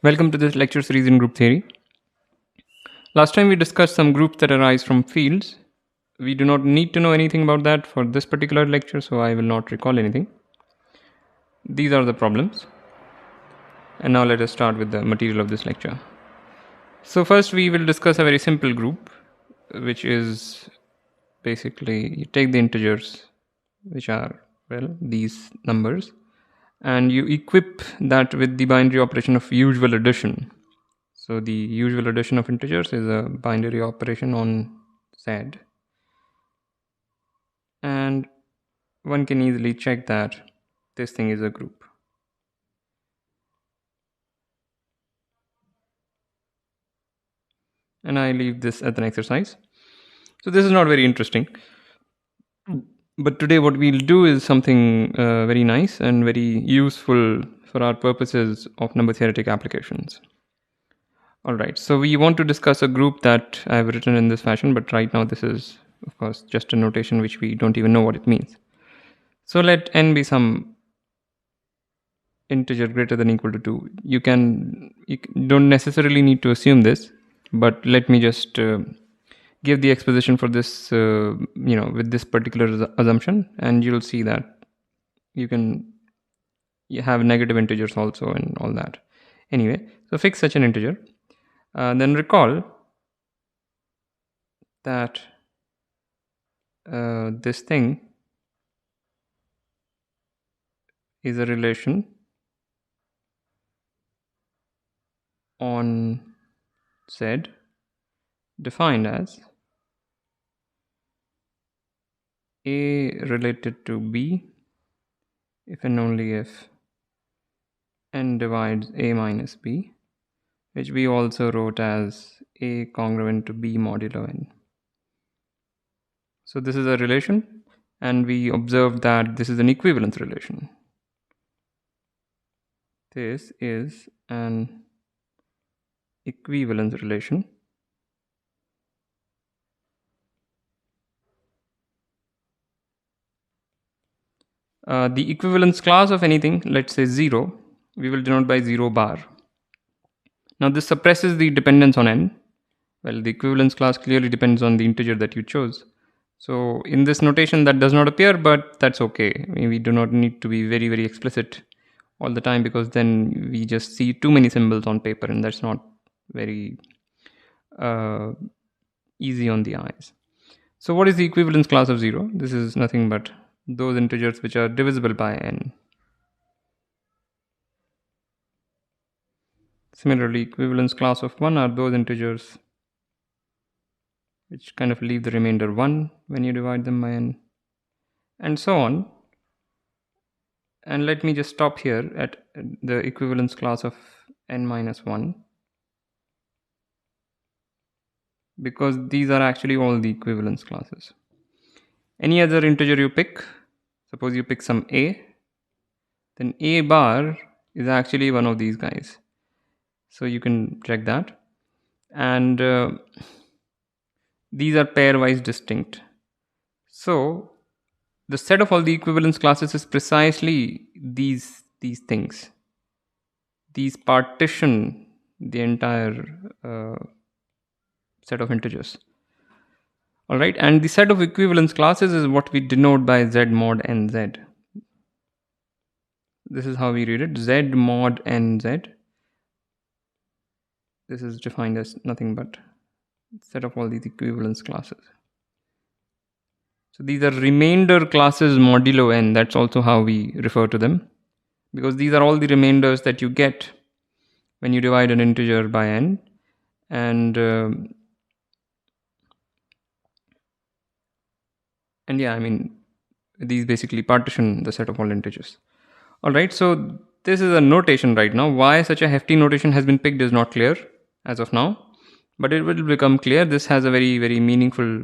Welcome to this lecture series in group theory. Last time we discussed some groups that arise from fields. We do not need to know anything about that for this particular lecture, so I will not recall anything. These are the problems. And now let us start with the material of this lecture. So first we will discuss a very simple group, which is basically you take the integers, which are, well, these numbers, and you equip that with the binary operation of usual addition. So the usual addition of integers is a binary operation on Z. And one can easily check that this thing is a group. And I leave this as an exercise. So this is not very interesting. But today what we'll do is something very nice and very useful for our purposes of number theoretic applications. Alright, so we want to discuss a group that I have written in this fashion, but right now this is, of course, just a notation which we don't even know what it means. So let n be some integer greater than or equal to 2. You don't necessarily need to assume this, but let me just give the exposition for this, with this particular assumption, and you'll see that you have negative integers also and all that. Anyway, so fix such an integer. Then recall that this thing is a relation on Z defined as A related to B if and only if n divides A minus B, which we also wrote as A congruent to B modulo n. So this is a relation, and we observed that this is an equivalence relation. This is an equivalence relation. The equivalence class of anything, let's say 0, we will denote by 0 bar. Now this suppresses the dependence on n. Well, the equivalence class clearly depends on the integer that you chose. So in this notation that does not appear, but that's okay. We do not need to be very, very explicit all the time, because then we just see too many symbols on paper, and that's not very easy on the eyes. So what is the equivalence class of 0? This is nothing but those integers which are divisible by n. Similarly, equivalence class of 1 are those integers which kind of leave the remainder 1 when you divide them by n, and so on. And let me just stop here at the equivalence class of n minus 1, because these are actually all the equivalence classes. Any other integer you pick, suppose you pick some a, then a bar is actually one of these guys. So you can check that. And these are pairwise distinct. So the set of all the equivalence classes is precisely these things. These partition the entire set of integers. All right, and the set of equivalence classes is what we denote by Z mod nz. This is how we read it, Z mod nz. This is defined as nothing but set of all these equivalence classes. So these are remainder classes modulo n. That's also how we refer to them, because these are all the remainders that you get when you divide an integer by n, and yeah, I mean, these basically partition the set of all integers. All right, so this is a notation right now. Why such a hefty notation has been picked is not clear as of now, but it will become clear. This has a very, very meaningful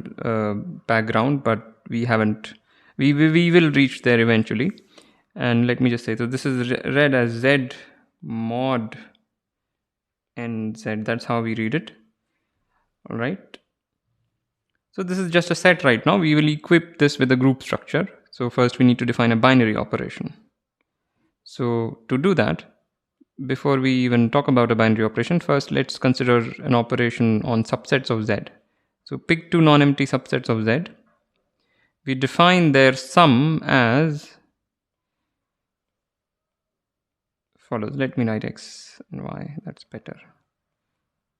background, but we haven't. We will reach there eventually. And let me just say, so this is read as Z mod nz. That's how we read it. All right. So this is just a set right now. We will equip this with a group structure. So first we need to define a binary operation. So to do that, before we even talk about a binary operation, first let's consider an operation on subsets of Z. So pick two non-empty subsets of Z. We define their sum as follows. Let me write x and y, that's better.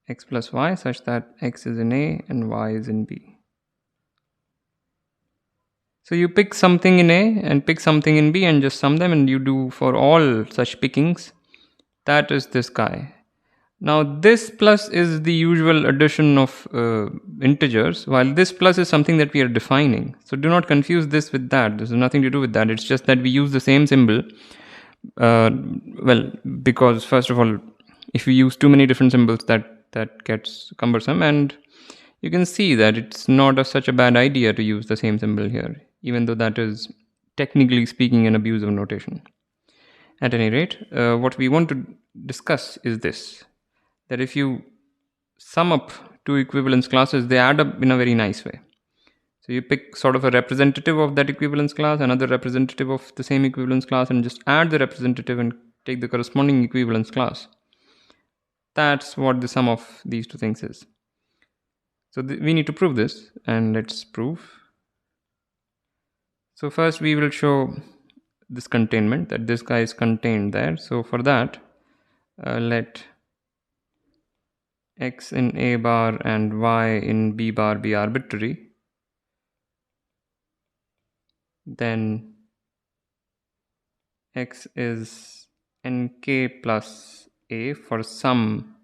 X plus y such that x is in A and y is in B. So you pick something in A and pick something in B and just sum them, and you do for all such pickings. That is this guy. Now this plus is the usual addition of integers, while this plus is something that we are defining. So do not confuse this with that. This has nothing to do with that. It's just that we use the same symbol. Well, because first of all, if we use too many different symbols, that gets cumbersome, and you can see that it's not such a bad idea to use the same symbol here, even though that is technically speaking an abuse of notation. At any rate, what we want to discuss is this, that if you sum up two equivalence classes, they add up in a very nice way. So you pick sort of a representative of that equivalence class, another representative of the same equivalence class, and just add the representative and take the corresponding equivalence class. That's what the sum of these two things is. So we need to prove this, and let's prove. So first we will show this containment, that this guy is contained there. So for that, let x in A bar and y in B bar be arbitrary. Then x is nk plus A for some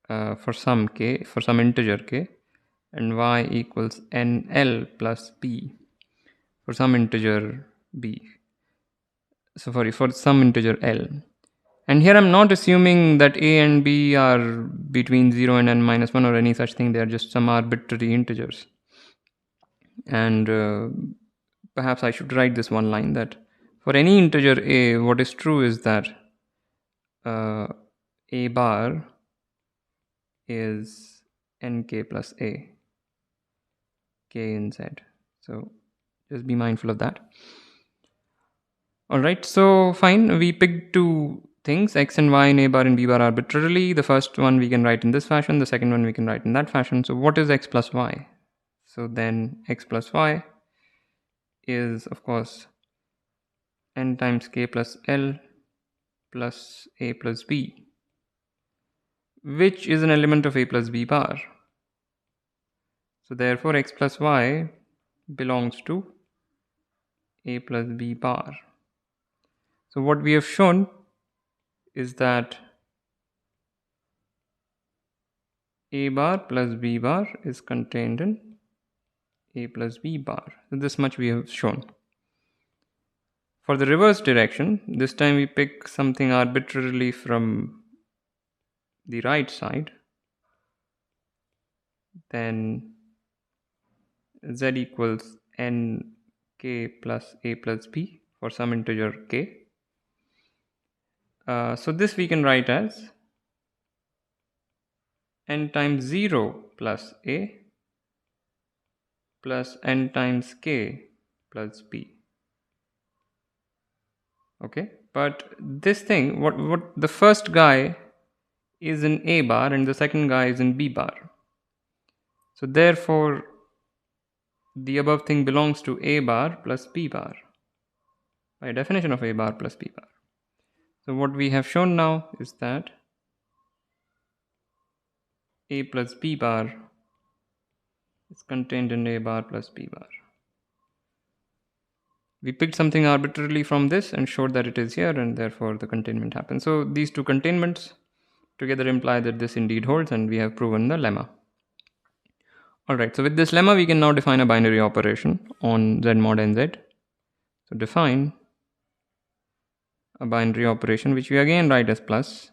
integer k, and y equals nl plus b for some integer b. So for some integer L. And here I'm not assuming that A and B are between 0 and n minus 1 or any such thing. They are just some arbitrary integers. And perhaps I should write this one line, that for any integer A, what is true is that A bar is nk plus A, k in Z. So just be mindful of that. Alright, so fine, we picked two things, x and y in A bar and B bar arbitrarily. The first one we can write in this fashion, the second one we can write in that fashion. So what is x plus y? So then x plus y is, of course, n times k plus L plus A plus B, which is an element of A plus B bar. So therefore x plus y belongs to A plus B bar. So what we have shown is that A bar plus B bar is contained in A plus B bar. So this much we have shown. For the reverse direction, this time we pick something arbitrarily from the right side. Then z equals nk plus A plus B for some integer k. So this we can write as n times 0 plus A plus n times k plus B. Okay, but this thing, what the first guy is in A bar and the second guy is in B bar. So therefore, the above thing belongs to A bar plus B bar by definition of A bar plus B bar. So what we have shown now is that A plus B bar is contained in A bar plus B bar. We picked something arbitrarily from this and showed that it is here, and therefore the containment happens. So these two containments together imply that this indeed holds, and we have proven the lemma. Alright, so with this lemma we can now define a binary operation on Z mod nz. So define a binary operation which we again write as plus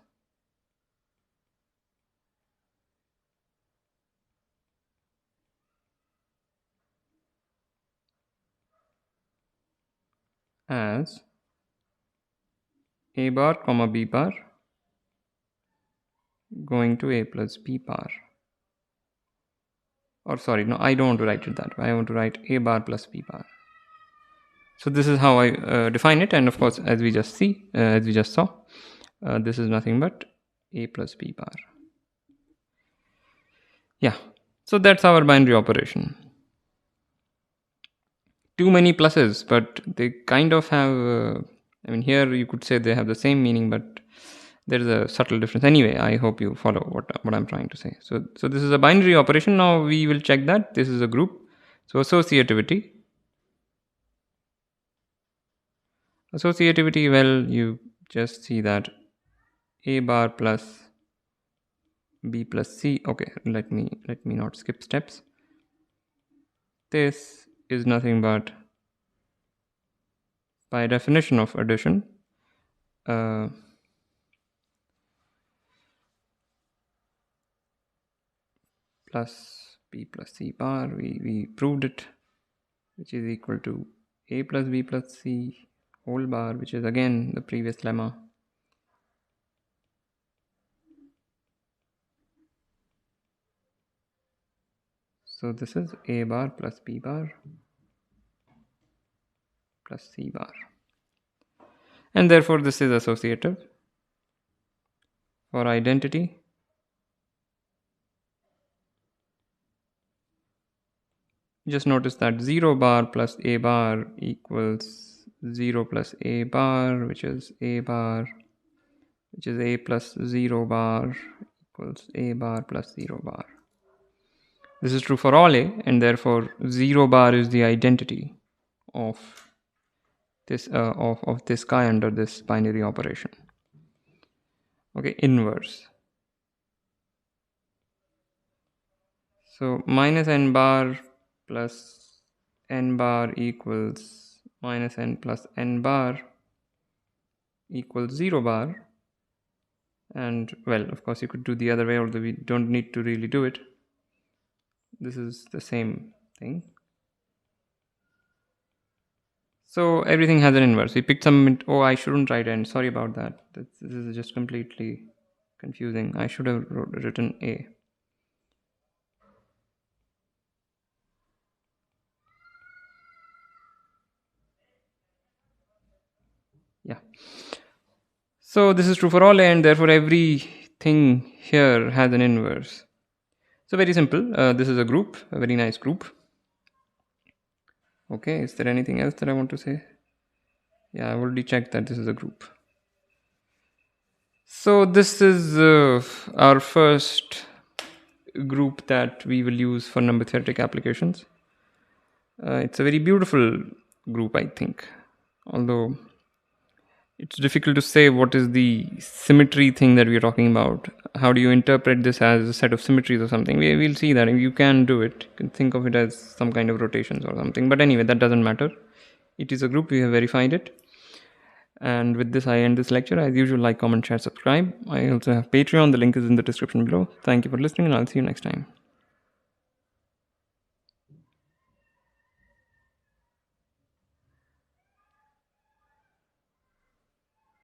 as A bar comma B bar going to A plus B bar. Or sorry, no, I don't want to write it that way. I want to write A bar plus B bar. So this is how I define it, and of course, as we just saw, This is nothing but a plus b bar. Yeah, so that's our binary operation. Too many pluses, but they kind of have, I mean, here you could say they have the same meaning, but there's a subtle difference. Anyway, I hope you follow what I'm trying to say. So this is a binary operation. Now we will check that this is a group. So associativity, well, you just see that a bar plus b plus c. Okay, let me not skip steps. This is nothing but, by definition of addition, plus b plus c bar. We proved it, which is equal to a plus b plus c whole bar, which is again the previous lemma. So this is a bar plus b bar plus c bar. And therefore this is associative. For identity, just notice that 0 bar plus a bar equals 0 plus a bar, which is a bar, which is a plus 0 bar equals a bar plus 0 bar. This is true for all a, and therefore 0 bar is the identity of this of this guy under this binary operation. Okay, inverse. So minus n bar plus n bar equals minus n plus n bar equals 0 bar. And well, of course you could do the other way, although we don't need to really do it. This is the same thing. So everything has an inverse. We picked some, oh, I shouldn't write n, sorry about that. This is just completely confusing. I should have written a. Yeah. So this is true for all a, and therefore everything here has an inverse. So very simple. This is a group, a very nice group. Okay, is there anything else that I want to say? Yeah, I already checked that this is a group. So this is our first group that we will use for number theoretic applications. It's a very beautiful group, I think. Although it's difficult to say what is the symmetry thing that we're talking about. How do you interpret this as a set of symmetries or something? We'll see that. You can do it. You can think of it as some kind of rotations or something. But anyway, that doesn't matter. It is a group. We have verified it. And with this, I end this lecture. As usual, like, comment, share, subscribe. I also have Patreon. The link is in the description below. Thank you for listening, and I'll see you next time.